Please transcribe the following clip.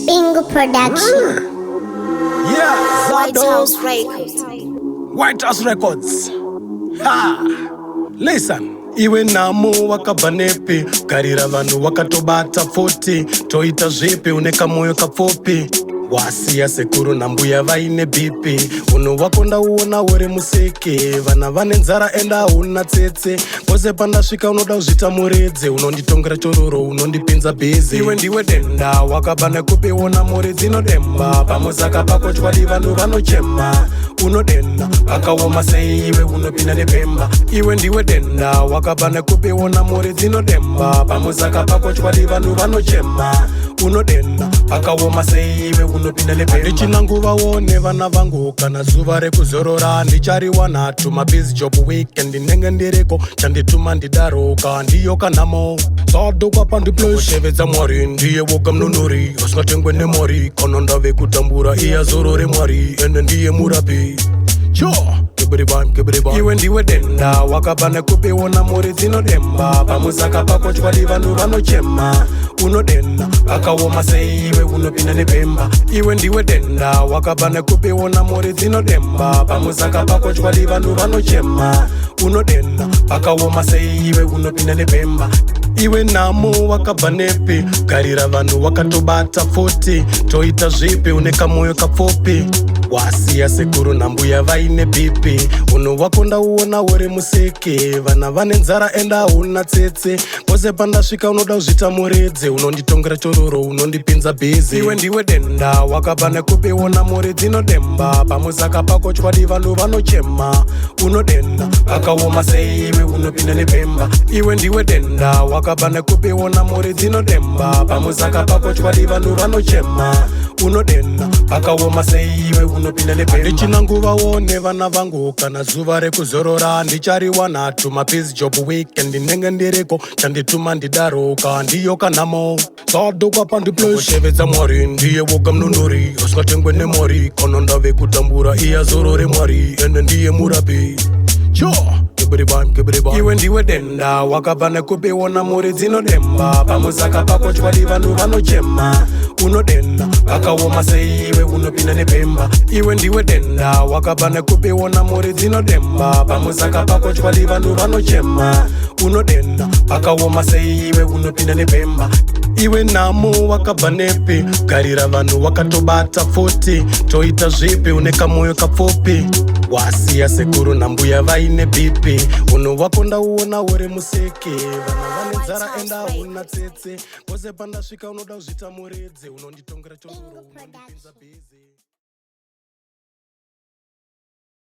Bingo Production. Yeah, White White House Records. Ha! Listen. Iwe namo wakabanepi karira vanhu wakatobata 40 toita zvipi uneka moyo kapfopi wasiya sekuru nambuya vaine bp uno wakonda uona uri museke vana vane nzara enda una tsetse pose pandasvika unoda kuzvita muridzi unonditongera chororo unondipinza bhizi iwe ndiwe denda wakabane kupiona muri dzinodemba pamuzaka pako chwadi vanhu vanochema unodenda akaoma sei iwe unopinda nepemba iwe ndiwe denda wakabane kupiona muri dzinodemba pamuzaka pako chwadi vanhu vanochema unodenda akaoma sei iwe unopinda nepemba ndichina nguva wone vana vangu kana zuva rekuzorora ndichariwana tuma busy job weekend ndinenge ndiriko chandituma ndidaroka ndiyo kanamo Zadoc pandiploshevedza mwari ndiye woga mnonori usingatengwe nemori kana ndave kutambura iyazorore mwari ende ndiye murapi iwe ndiwe denda wakabane kupiona muri dzinodemba pamuzaka pako chwadi vanhu vanochema unodenda akaoma sei iwe unopinda nepemba iwe ndiwe denda wakabane kupiona muri dzinodemba pamuzaka pako chwadi vanhu vanochema unodenda akaoma sei iwe unopinda nepemba iwe namo wakabanepi karira vanhu wakatobata 40 toita zvipi uneka moyo kapfopi wasiya sekuru nambuya vaine bp uno wakonda uona uri museke vana vane nzara enda una tsetse pose pandasvika unoda kuzvita muridzi unonditongera chororo unondipinza bhizi iwe ndiwe denda wakabane kupiona muri dzinodemba pamuzaka pako chwadi vanhu vanochema unodenda akaoma sei iwe unopinda nepemba iwe ndiwe denda wakabane kupiona muri dzinodemba pamuzaka pako chwadi vanhu vanochema unodenda akaoma sei iwe unopinda nepemba ndichina nguva wone vana vangu kana zuva rekuzorora ndichariwana tuma busy job weekend ndinenge ndiriko chandituma ndidaroka ndiyo kanamo Zadoc pandiploshevedza mwari ndiye woga mnonori usingatengwe nemori kana ndave kutambura iyazorore mwari ende ndiye murapi iwe ndiwe denda wakabane kupiona muri dzinodemba pamuzaka pako chwadi vanhu vanochema unodenda akaoma sei iwe unopinda nepemba iwe ndiwe denda wakabane kupiona muri dzinodemba pamuzaka pako chwadi vanhu vanochema unodenda akaoma sei iwe unopinda nepemba iwe namo wakabanepi karira vanhu wakatobata 40 toita zvipi uneka moyo kapfopi wasiya sekuru nambuya vaine bp uno wakonda uona uri museke vana vane nzara enda una tsetse pose pandasvika unoda kuzvita muridzi unonditongera chororo unondipinza bhizi